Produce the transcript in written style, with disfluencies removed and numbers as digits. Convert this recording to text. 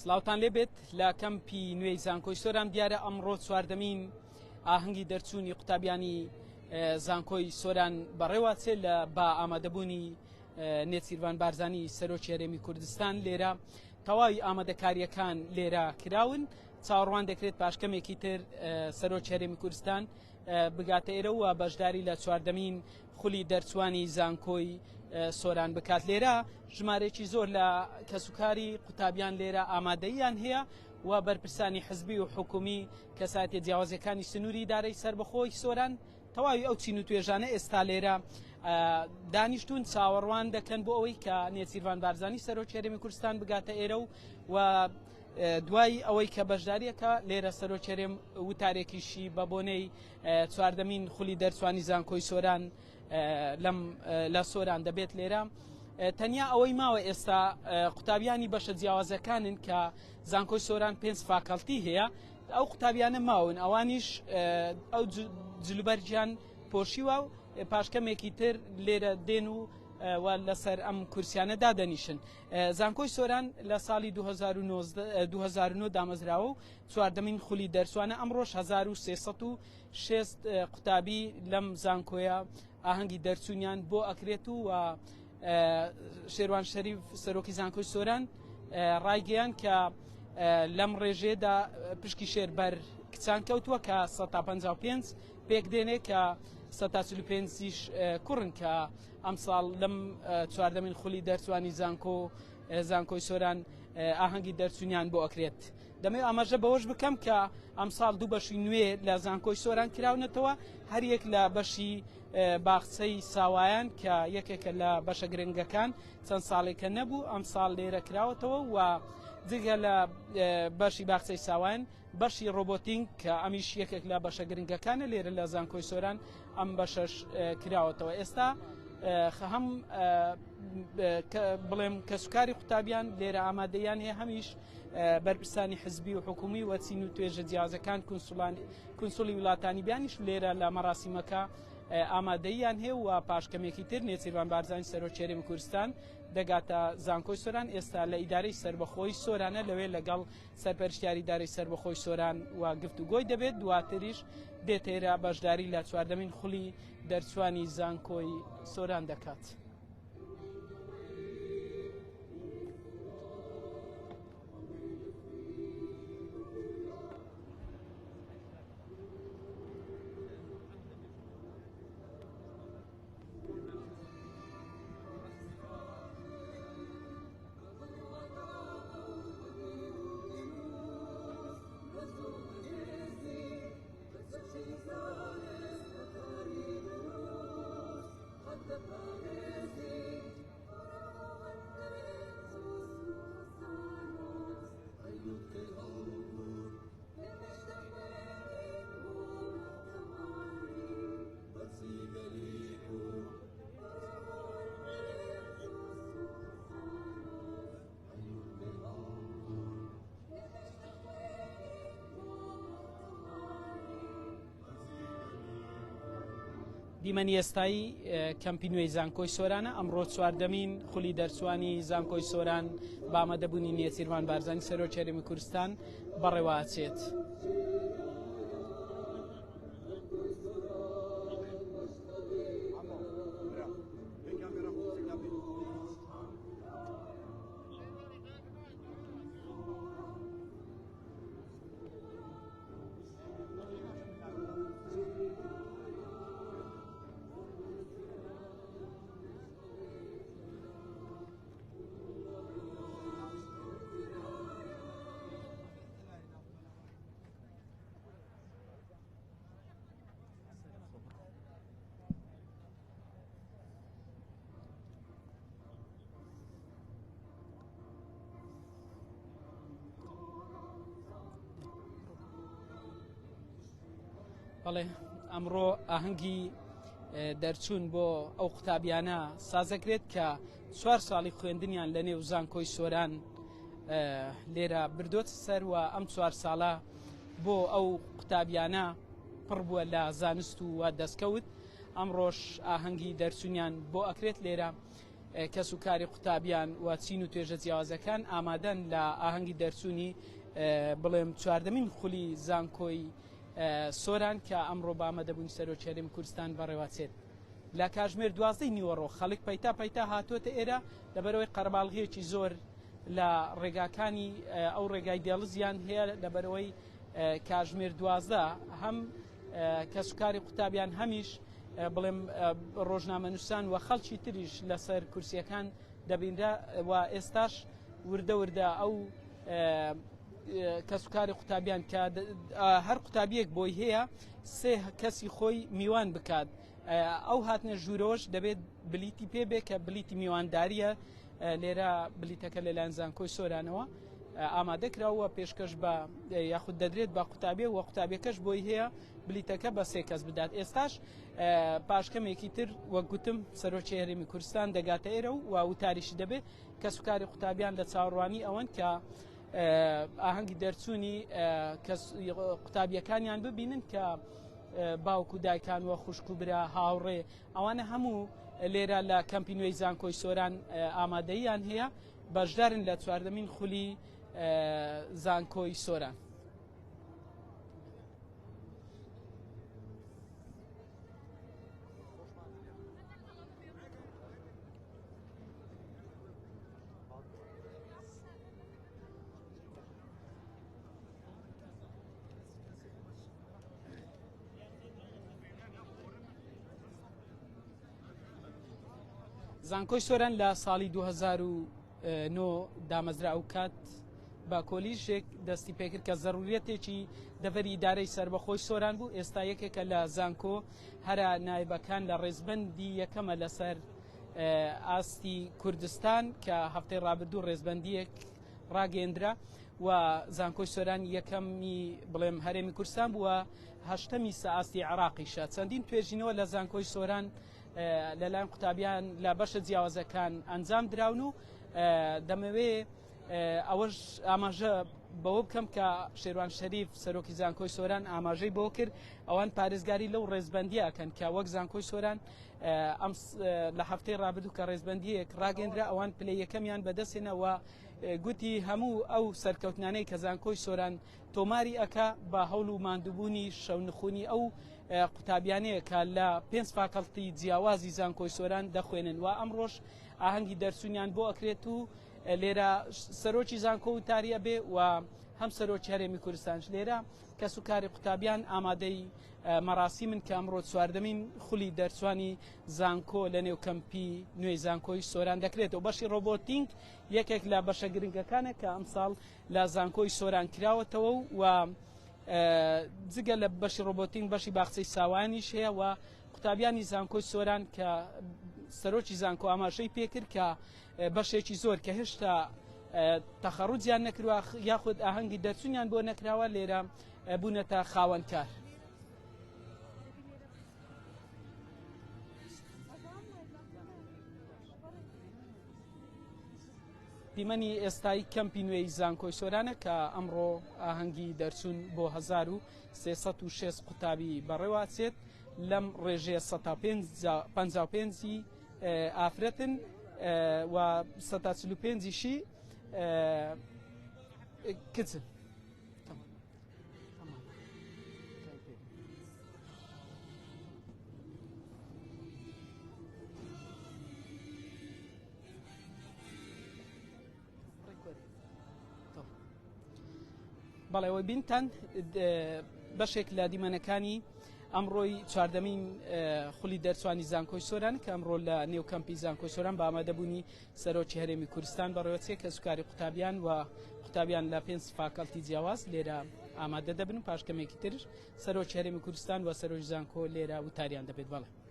سلااوان لێبێت لە کەمپی نوێی زانکۆی سۆران دیارە ئەمڕۆ چواردەمین ئاهەنگی دەرچوونی قوتابیانی زانکۆی سۆران بەڕێوەچێت لە با ئامادەبوونی نێچیروان بارزانی سەرۆکی هەرێمی کوردستان لێرە تەواوی ئامادەکاریەکان لێرە کراون چاوەڕوان دەکرێت پاشکەمێکی تر سەرۆکی هەرێمی کوردستان بگاتە ئێرە و بەشداری لە چواردەمین خولی دەرچوانی زانکۆی سۆران بکات. لێرە ژمارێکی زۆر لە کەسوکاری قوتابیان لێرە ئامادەیان هەیە و بەرپرسانی حزبی و حکومی کەساتێ جیاوازەکانی سنووری دارەی سربەخۆی سۆران تەواوی ئەو چین و توێژانە ئێستا لێرە دانیشتون چاوەڕوان دەکەن بۆ ئەوەی کە نێچیروان بارزانی سەرۆکی هەرێمی کوردستان بگاتە ئێرە و دوای ئەوەی کە بەشداریەکە لێرە سەرۆکی هەرێم وتارێکیشی بە بۆنەی چواردەمین خولی دەرچوانی زانکۆی سۆران لە سۆران دەبێت. لێرە تەنیا ئەوەی ماوە ئێستا قوتابیانی بەشە جیاوازەکانن کە زانکۆی سۆران 5 فاکەڵتی هەیە ئەو قوتابیانە ماون ئەوانیش ئەو جلوبەرجیان پۆشیوە و پاشکەمێکی تر لێرە دێن و لەسەر ئەم کورسیانە دادەنیشن. زانکۆی سۆران لە ساڵی 2009 دامەزراوە و چواردەمین خولی دەرچوانە ئەمڕۆژ 1306 قوتابی لەم زانکۆیە ئاهەنگی دەرچوونیان بۆ ئەکرێت و شێروان شەریف سەرۆکی زانکۆی سۆران ڕایگەیان کە لەم ڕێژێدا پشکی شێربەر کچان کەوتووە کە 155 پێک دێنێ کە 145ش کوڕن کە ئەم ساڵ لەم چواردەمین خولی دەرچوانی زانکۆی سۆران ئاهەنگی دەرچوونیان بۆ ئەکرێت. دەمەوێت ئاماژە بەوەش بکەم کە ئەم ساڵ دوو بەشی نوێ لە زانکۆی سۆران کراونەتەوە هەریەک لە بەشی باخچەی ساوایان کە یەکێکە لە بەشە گرنگەکان چەند ساڵێکە نەبوو ئەم ساڵ لێرە کراوەتەوە و جگە لە بەشی باخچەی ساوایان بەشی ڕۆبۆتینگ کە ئەمیش یەکێک لە بەشە گرنگەکانە لێرە لە زانکۆی سۆران ئەم بەشەش کراوەتەوە. ئێستا هەم بڵێم کەسوکاری قوتابیان لێرە ئامادەیان هەیە هەمیش بەرپرسانی حزبی و حکومی و چین و توێژە جیاوازەکان کونسولی وڵاتانی بیانیش لێرە لە مەراسیمەکە ئامادەیان هەیە و پاشکەمێکی تر نێچیروان بارزانی سەرۆکی هەرێمی کوردستان دەگاتە زانکۆی سۆران. ئێستا لە ئیدارەی سربەخۆی سۆرانە لەوێ لەگەڵ سەرپەرشتیاری ئیدارەی سربەخۆی سۆران و گفتوگۆی دەبێت دواتریش دێتێرە بەشداری لە چواردەمین خولی دەرچوانی زانکۆی سۆران دەکات. دیمەنی ئێستایی کەمپی نوێی زانکۆی سۆرانە ئەمڕۆ چواردەمین خولی دەرچوانی زانکۆی سۆران بە ئامادەبوونی نێچیروان بارزانی سەرۆکی هەرێمی کوردستان بەڕێوەچێت. بەڵێ ئەمڕۆ ئاهەنگی دەرچوون بۆ ئەو قوتابیانە سازەکرێت کە 4 ساڵی خوێندنیان لە نێو زانکۆی سۆران لێرە بردۆتە سەر و ئەم 4 ساڵە بۆ ئەو قوتابیانە پڕ بووە لە زانست و دەستکەوت. ئەمڕۆژ ئاهەنگی دەرچوونیان بۆ ئەکرێت لێرە کەس و کاری قوتابیان و چین و توێژە جیاوازەکان ئامادەن لە ئاهەنگی دەرچوونی بڵێم چواردەمین خولی زانکۆی سۆران کە ئەمڕۆ بە ئامادەبوونی سەرۆکی هەرێمی کوردستان بەڕێوەچێت. لە کاتژمێر 12 نیوەڕۆ خەڵک پەیتا هاتوۆتە ئێرە لەبەرەوەی قەرەباڵغیەکی زۆر لە ڕێگاکانی ئەو ڕێگای دێڵزیان هەیە لەبەرەوەی کاتژمێر 12 هەم کەسوکاری قوتابیان هەمیش بڵێم ڕۆژنامەنووسان و خەڵکی تریش لەسەر کورسیەکان دەبینرا و ئێستاش وردە ئەو کەسوکاری قوتابیان کە هەر قوتابیەک بۆی هەیە سێ کەسی خۆی میوان بکات. ئەو هاتنە ژوورۆش دەبێت بلیتی پێبێ کە بلیتی میوانداریە لێرە بلیتەکە لەلایەن زانکۆی سۆرانەوە ئامادەکراوە پێشکەش بە یاخود دەدرێت بە قوتابێ و قوتابیەکەش بۆی هەیە بلیتەکە بە سێ کەس بدات. ئێستاش پاشکەمێکی تر وەک گوتم سەرۆکی هەرێمی کوردستان دەگاتە ئێرە و وتاریشی دەبێت کەسوکاری قوتابیان لە چاوەڕوانی ئەوەن کە ئاهەنگی دەرچوونی قوتابیەکانیان ببینن کە باوکو دایکان وە خوشک و برا هاوڕێ ئەوانە هەموو لێرە لە کەمپی نوێی زانکۆی سۆران ئامادەییان هەیە بەشدارن لە چواردەمین خولی زانکۆی سۆران. زانکۆی سۆران لە ساڵی 2009 دامەزرا و کات بە کۆلیژێک دەستی پێکرد کە زەڕوریەتێکی دەڤەری ئیدارەی سربەخۆی سۆران بوو. ئێستا یەکێکە لە زانکۆ هەرە نایبەکان لە ڕێزبەندی یەکەمە لەسەر ئاستی کوردستان کە هەفتەی ڕابردوو ڕێزبەندیەک ڕاگەیەندرا و زانکۆی سۆران یەکەمی بڵێم هەرێمی کوردستان بووە هەشتەمی ئاستی عێراقیشە. چەندین توێژینەوە لە زانکۆی سۆران لەلایەن قوتابیان لە بەشە جیاوازەکان ئەنجام دراون و دەمەوێ ئەوەش ئاماژە بەوە بکەم کە شێروان شەریف سەرۆکی زانکۆی سۆران ئاماژەی بۆ کرد ئەوان پارێزگاری لەو ڕێزبەندیەکەن کە وەک زانکۆی سۆران ئەم لە هەفتەی ڕابردوو کە ڕێزبەندیەک ڕاگەندرا ئەوان پلەی یەکەمیان بەدەستێنەوە گوتی هەموو ئەو سەرکەوتنانەی کە زانکۆی سۆران تۆماری ئەکا بە هەوڵ و ماندووبوونی شەونخوونی ئەو قوتابیانەیە کە لە 5 فاکەڵتی جیاوازی زانکۆی سۆران دەخوێنن و ئەمڕۆژ ئاهەنگی دەرچوونیان بۆ ئەکرێت و لێرە سەرۆکی زانکۆ وتاریە بێ و هەم سەرۆکی هەرێمی کوردستانش لێرە کەسوکاری قوتابیان ئامادەی مەراسی من کە ئەمڕۆ چواردەمین خولی دەرچوانی زانکۆ لە نێو کەمپی نوێی زانکۆی سۆران دەکرێتەوە. بەشی ڕۆبۆتینگ یەکێک لە بەشە گرنگەکانە کە ئەمساڵ لە زانکۆی سۆران کراوەتەوە و جگە لە بەشی ڕۆبۆتینگ بەشی باخچەی ساوانیش هەیە و قوتابیانی زانکۆی سۆران کە سەرۆکی زانکۆ ئاماژەی پێکرد کە بەشێکی زۆر کە هێشتا تەخەڕوجیان نەکردووە یاخود ئاهەنگی دەرچوونیان بۆ نەکراوە لێرە بوونەتە خاوەنکار. دیمەنی ئێستایی کەمپی نوێی زانکۆی سۆرانە کە ئەمڕۆ ئاهەنگی دەرچوون بۆ 1306 قوتابی بەڕێوەچێت لەم ڕێژەیە 155 ئافرەتن و 145شی کچن. بەڵێ ئەوەی بینتان بەشێک لە دیمەنەکانی ئەمڕۆی چواردەمین خولی دەرچوانی زانکۆی سۆران کە ئەمڕۆ لە نێو کەمپی زانکۆی سۆران بە ئامادەبوونی سەرۆکی هەرێمی کوردستان بەڕێوەچێت کە سوکاری قوتابیان و قوتابیان لە 5 فاکەڵتی جیاواز لێرە ئامادە دەبن و پاشکەمێکی تر سەرۆکی هەرێمی کوردستان و سەرۆکی زانکۆ لێرە وتاریان دەبێت. بەڵێ